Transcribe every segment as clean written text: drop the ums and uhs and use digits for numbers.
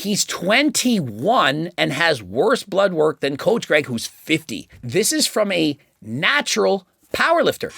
He's 21 and has worse blood work than Coach Greg, who's 50. This is from a natural powerlifter.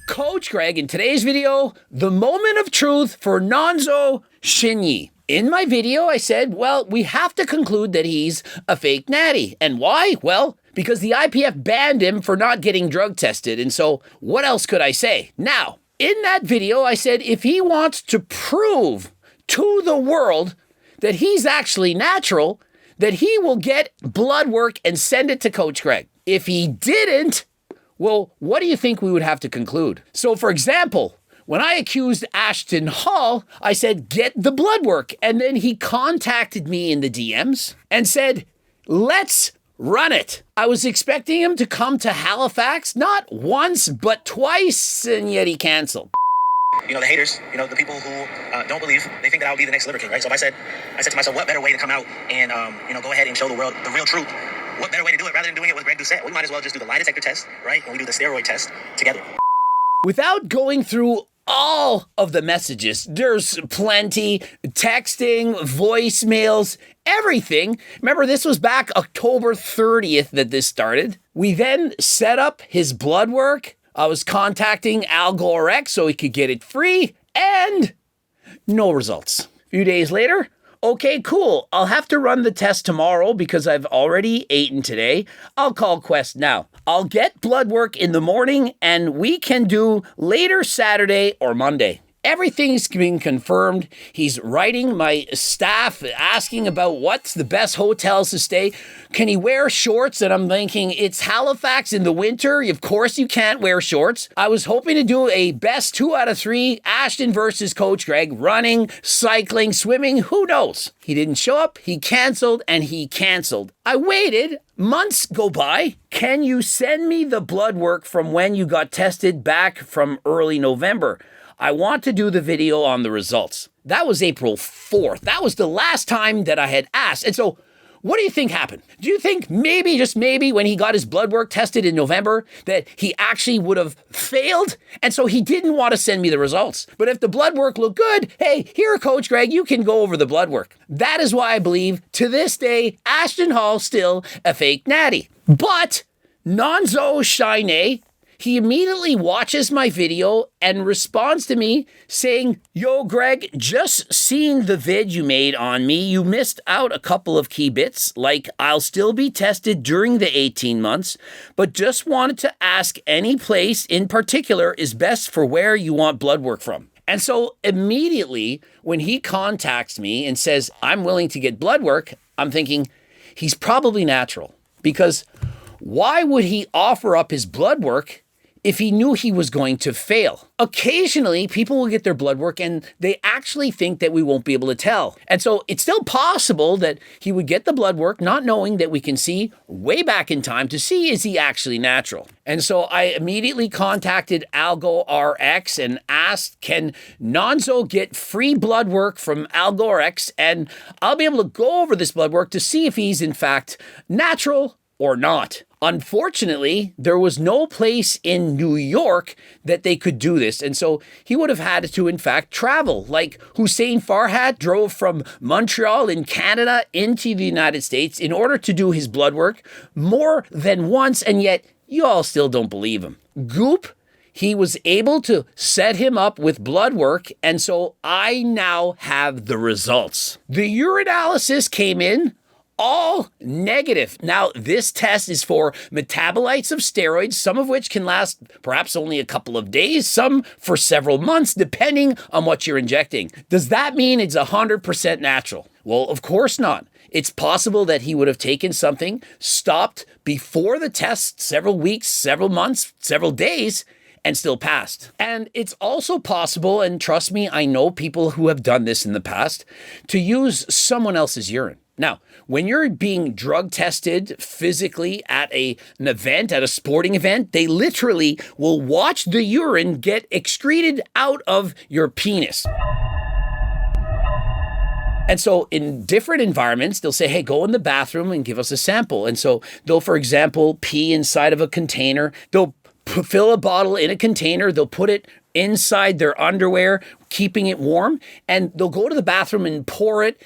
Coach Greg, in today's video, the moment of truth for Nonzo Chinye. In my video, I said, well, we have to conclude that he's a fake natty. And why? Well, because the IPF banned him for not getting drug tested. And so what else could I say? Now, in that video, I said, if he wants to prove to the world that he's actually natural, that he will get blood work and send it to Coach Greg. If he didn't, well, what do you think we would have to conclude? So, for example, when I accused Ashton Hall, I said, get the blood work. And then he contacted me in the DMs and said, let's run it. I was expecting him to come to Halifax, not once, but twice, and yet he canceled. You know, the haters, you know, the people who don't believe, they think that I'll be the next Liver King, right? So I said to myself, what better way to come out and, go ahead and show the world the real truth? What better way to do it rather than doing it with Greg Doucette? We might as well just do the lie detector test, right? And we do the steroid test together. Without going through all of the messages, there's plenty, texting, voicemails, everything. Remember, this was back October 30th that this started. We then set up his blood work. I was contacting AlgoRx so he could get it free, and no results. A few days later, okay, cool. I'll have to run the test tomorrow because I've already eaten today. I'll call Quest now. I'll get blood work in the morning and we can do later Saturday or Monday. Everything's been confirmed. He's writing my staff, asking about what's the best hotels to stay. Can he wear shorts? And I'm thinking, it's Halifax in the winter. Of course you can't wear shorts. I was hoping to do a best 2 out of 3, Ashton versus Coach Greg, running, cycling, swimming, who knows? He didn't show up, he canceled, and he canceled. I waited, months go by. Can you send me the blood work from when you got tested back from early November? I want to do the video on the results. That was April 4th. That was the last time that I had asked. And so, what do you think happened? Do you think maybe, just maybe, when he got his blood work tested in November, that he actually would have failed? And so he didn't want to send me the results. But if the blood work looked good, hey, here, Coach Greg, you can go over the blood work. That is why I believe, to this day, Ashton Hall's still a fake natty. But Nonzo Chinye, he immediately watches my video and responds to me saying, yo, Greg, just seeing the vid you made on me, you missed out a couple of key bits, like I'll still be tested during the 18 months, but just wanted to ask any place in particular is best for where you want blood work from. And so immediately when he contacts me and says, I'm willing to get blood work, I'm thinking he's probably natural, because why would he offer up his blood work if he knew he was going to fail? Occasionally, people will get their blood work and they actually think that we won't be able to tell. And so it's still possible that he would get the blood work not knowing that we can see way back in time to see, is he actually natural? And so I immediately contacted AlgoRx and asked, can Nonzo get free blood work from AlgoRx? And I'll be able to go over this blood work to see if he's in fact natural or not. Unfortunately, there was no place in New York that they could do this. And so he would have had to, in fact, travel. Like Hussein Farhat drove from Montreal in Canada into the United States in order to do his blood work more than once. And yet you all still don't believe him. Goop, he was able to set him up with blood work. And so I now have the results. The urinalysis came in all negative. Now, this test is for metabolites of steroids, some of which can last perhaps only a couple of days, some for several months, depending on what you're injecting. Does that mean it's 100% natural? Well, of course not. It's possible that he would have taken something, stopped before the test, several weeks, several months, several days, and still passed. And it's also possible, and trust me, I know people who have done this in the past, to use someone else's urine. Now, when you're being drug tested physically at an event, at a sporting event, they literally will watch the urine get excreted out of your penis. And so in different environments, they'll say, hey, go in the bathroom and give us a sample. And so they'll, for example, pee inside of a container. They'll fill a bottle in a container. They'll put it inside their underwear, keeping it warm, and they'll go to the bathroom and pour it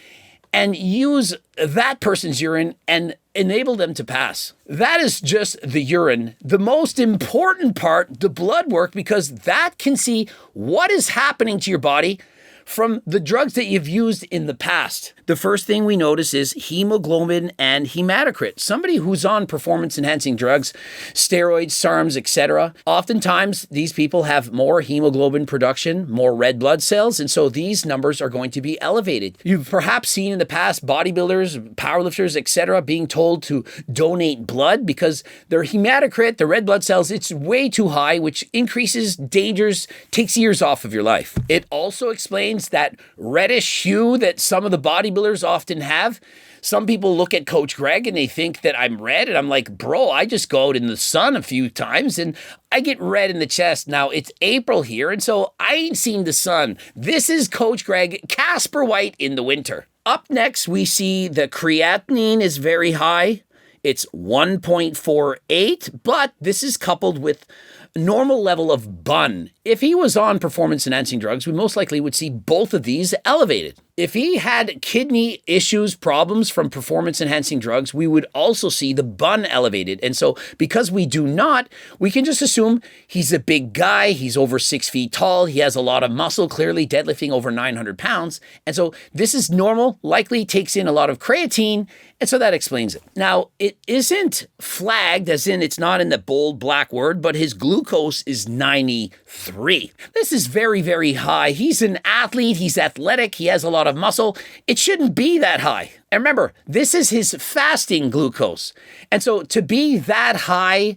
and use that person's urine and enable them to pass. That is just the urine. The most important part, the blood work, because that can see what is happening to your body from the drugs that you've used in the past. The first thing we notice is hemoglobin and hematocrit. Somebody who's on performance-enhancing drugs, steroids, SARMs, etc. Oftentimes, these people have more hemoglobin production, more red blood cells, and so these numbers are going to be elevated. You've perhaps seen in the past bodybuilders, powerlifters, etc. being told to donate blood because their hematocrit, the red blood cells, it's way too high, which increases dangers, takes years off of your life. It also explains that reddish hue that some of the bodybuilders often have. Some people look at Coach Greg and they think that I'm red, and I'm like, bro, I just go out in the sun a few times and I get red in the chest. Now it's April here, and so I ain't seen the sun. This is Coach Greg, Casper White in the winter. Up next, we see the creatinine is very high. It's 1.48, but this is coupled with normal level of BUN. If he was on performance-enhancing drugs, we most likely would see both of these elevated. If he had kidney issues, problems from performance-enhancing drugs, we would also see the BUN elevated. And so because we do not, we can just assume he's a big guy, he's over 6 feet tall, he has a lot of muscle, clearly deadlifting over 900 pounds. And so this is normal, likely takes in a lot of creatine, and so that explains it. Now, it isn't flagged, as in it's not in the bold black word, but his glucose is 93. This is very, very high. He's an athlete, he's athletic, he has a lot of muscle. It shouldn't be that high. And remember, this is his fasting glucose. And so to be that high,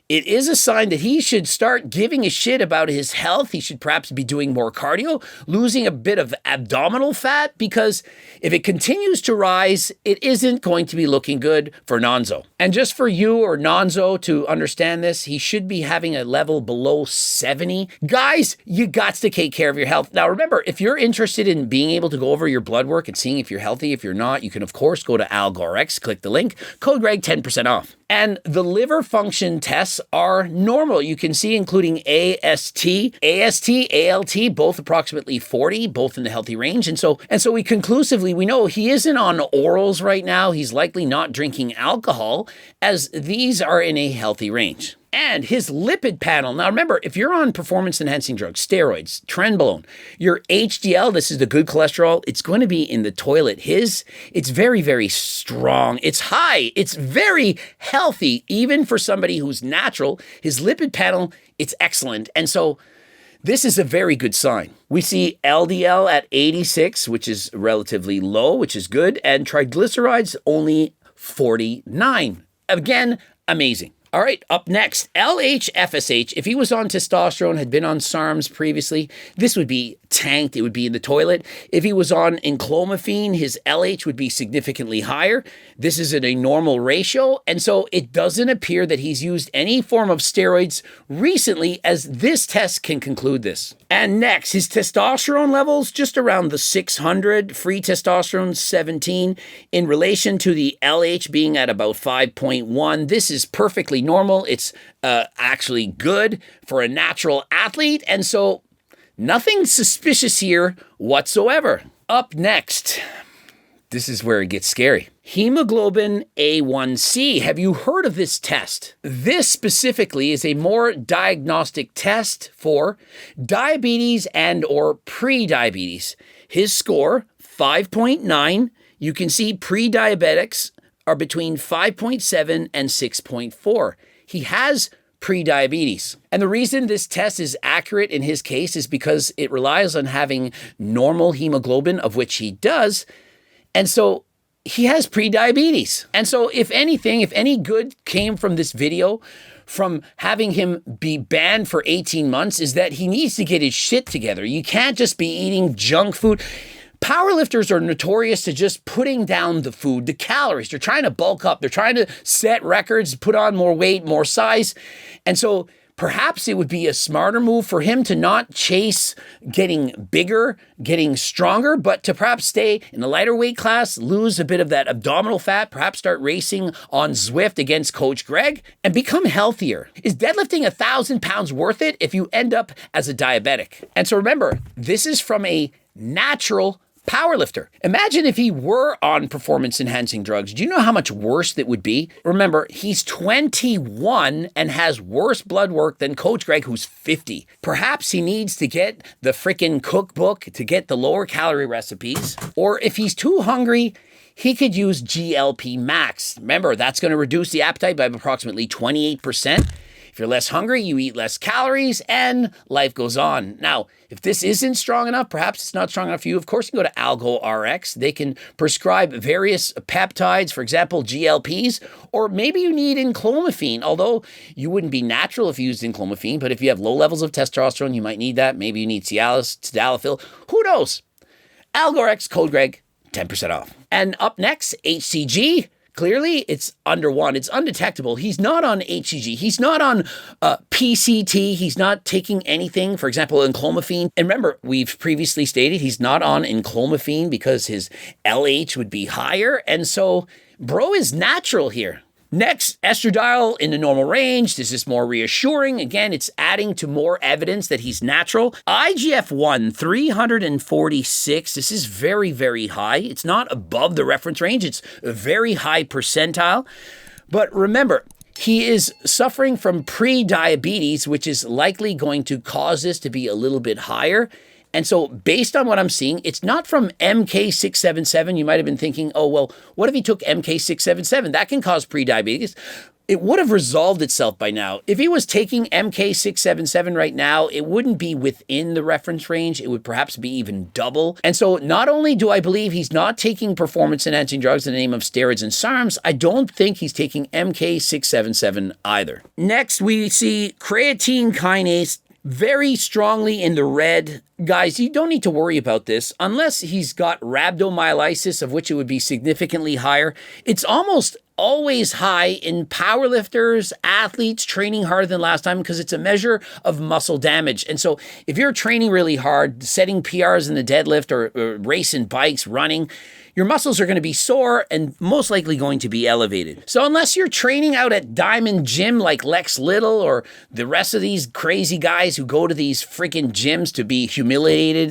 it is a sign that he should start giving a shit about his health. He should perhaps be doing more cardio, losing a bit of abdominal fat, because if it continues to rise, it isn't going to be looking good for Nonzo. And just for you or Nonzo to understand this, he should be having a level below 70. Guys, you got to take care of your health. Now remember, if you're interested in being able to go over your blood work and seeing if you're healthy, if you're not, you can of course go to AlgorX, click the link, code Greg 10% off. And the liver function tests are normal. You can see including AST, ALT, both approximately 40, both in the healthy range. And so we know he isn't on orals right now. He's likely not drinking alcohol, as these are in a healthy range. And his lipid panel. Now remember, if you're on performance-enhancing drugs, steroids, trenbolone, your HDL, this is the good cholesterol, it's going to be in the toilet. It's very, very strong. It's high. It's very healthy, even for somebody who's natural. His lipid panel, it's excellent. And so this is a very good sign. We see LDL at 86, which is relatively low, which is good, and triglycerides only 49. Again, amazing. All right, up next, LH-FSH. If he was on testosterone, had been on SARMs previously, this would be tanked. It would be in the toilet. If he was on enclomiphene, his LH would be significantly higher. This is in a normal ratio, and so it doesn't appear that he's used any form of steroids recently, as this test can conclude this. And next, his testosterone levels, just around the 600, free testosterone 17, in relation to the LH being at about 5.1. This is perfectly normal. It's actually good for a natural athlete, and so nothing suspicious here whatsoever. Up next, this is where it gets scary. Hemoglobin A1C. Have you heard of this test? This specifically is a more diagnostic test for diabetes and or pre-diabetes. His score, 5.9. You can see pre-diabetics are between 5.7 and 6.4. He has pre-diabetes. And the reason this test is accurate in his case is because it relies on having normal hemoglobin, of which he does. And so he has pre-diabetes. And so if anything, if any good came from this video, from having him be banned for 18 months, is that he needs to get his shit together. You can't just be eating junk food. Powerlifters are notorious to just putting down the food, the calories. They're trying to bulk up. They're trying to set records, put on more weight, more size. And so Perhaps it would be a smarter move for him to not chase getting bigger, getting stronger, but to perhaps stay in the lighter weight class, lose a bit of that abdominal fat, perhaps start racing on Zwift against Coach Greg, and become healthier. Is deadlifting 1,000 pounds worth it if you end up as a diabetic? And so remember, this is from a natural powerlifter. Imagine if he were on performance-enhancing drugs. Do you know how much worse that would be? Remember, he's 21 and has worse blood work than Coach Greg, who's 50. Perhaps he needs to get the freaking cookbook to get the lower calorie recipes. Or if he's too hungry, he could use GLP Max. Remember, that's going to reduce the appetite by approximately 28%. If you're less hungry, you eat less calories, and life goes on. Now, if this isn't strong enough, perhaps it's not strong enough for you, of course, you can go to AlgoRx. They can prescribe various peptides, for example, GLPs, or maybe you need enclomiphene, although you wouldn't be natural if you used enclomiphene, but if you have low levels of testosterone, you might need that. Maybe you need Cialis, tadalafil. Who knows? AlgoRx, code Greg, 10% off. And up next, HCG. Clearly, it's under 1. It's undetectable. He's not on HCG. He's not on PCT. He's not taking anything, for example, enclomiphene. And remember, we've previously stated he's not on enclomiphene because his LH would be higher. And so, bro is natural here. Next, estradiol in the normal range. This is more reassuring. Again, it's adding to more evidence that he's natural. IGF-1, 346. This is very, very high. It's not above the reference range. It's a very high percentile. But remember, he is suffering from pre-diabetes, which is likely going to cause this to be a little bit higher. And so based on what I'm seeing, it's not from MK677. You might have been thinking, oh, well, what if he took MK677? That can cause prediabetes. It would have resolved itself by now. If he was taking MK677 right now, it wouldn't be within the reference range. It would perhaps be even double. And so not only do I believe he's not taking performance-enhancing drugs in the name of steroids and SARMs, I don't think he's taking MK677 either. Next, we see creatine kinase very strongly in the red. Guys, you don't need to worry about this unless he's got rhabdomyolysis, of which it would be significantly higher. It's almost always high in powerlifters, athletes training harder than last time because it's a measure of muscle damage. And so if you're training really hard, setting PRs in the deadlift or racing bikes, running, your muscles are going to be sore and most likely going to be elevated. So unless you're training out at Diamond Gym like Lex Little or the rest of these crazy guys who go to these freaking gyms to be humiliated,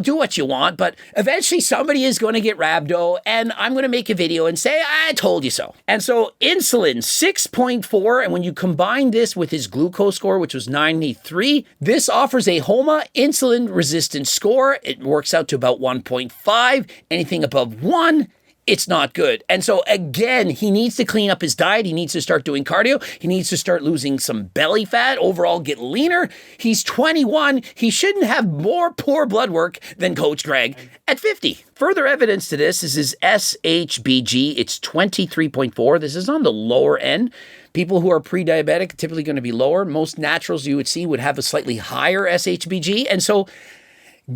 do what you want, but eventually somebody is going to get rhabdo and I'm going to make a video and say, I told you so. And so insulin, 6.4, and when you combine this with his glucose score, which was 93, this offers a HOMA insulin resistance score. It works out to about 1.5. Anything above 1, it's not good. And so again, he needs to clean up his diet. He needs to start doing cardio. He needs to start losing some belly fat, overall get leaner. He's 21. He shouldn't have more poor blood work than Coach Greg at 50. Further evidence to this is his SHBG. It's 23.4. This is on the lower end. People who are pre-diabetic are typically going to be lower. Most naturals you would see would have a slightly higher SHBG. And so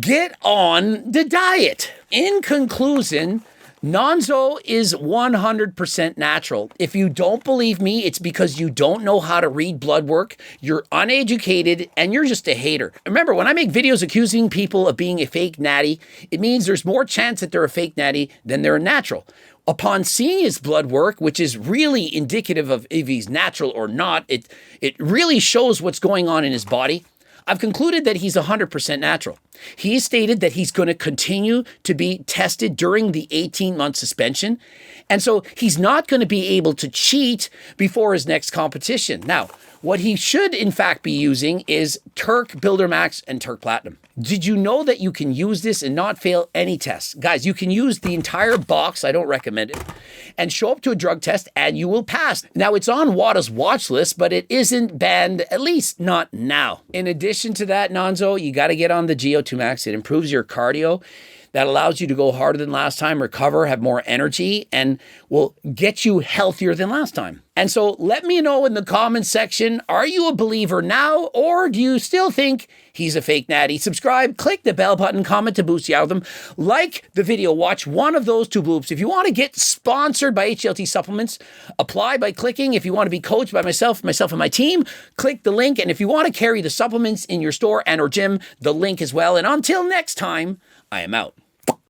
get on the diet. In conclusion, Nonzo is 100% natural. If you don't believe me, it's because you don't know how to read blood work, you're uneducated, and you're just a hater. Remember, when I make videos accusing people of being a fake natty, it means there's more chance that they're a fake natty than they're a natural. Upon seeing his blood work, which is really indicative of if he's natural or not, it really shows what's going on in his body. I've concluded that he's 100% natural. He stated that he's going to continue to be tested during the 18-month suspension. And so he's not going to be able to cheat before his next competition. Now, what he should in fact be using is Turk Builder Max and Turk Platinum. Did you know that you can use this and not fail any tests? Guys, you can use the entire box, I don't recommend it, and show up to a drug test and you will pass. Now, it's on WADA's watch list, but it isn't banned, at least not now. In addition to that, Nonzo, you got to get on the GO2 Max. It improves your cardio. that allows you to go harder than last time, recover, have more energy, and will get you healthier than last time. And so let me know in the comments section, are you a believer now, or do you still think he's a fake natty? Subscribe, click the bell button, comment to boost the algorithm, like the video, watch one of those 2 bloops. If you want to get sponsored by HLT Supplements, apply by clicking. If you want to be coached by myself and my team, click the link. And if you want to carry the supplements in your store and or gym, the link as well. And until next time, I am out.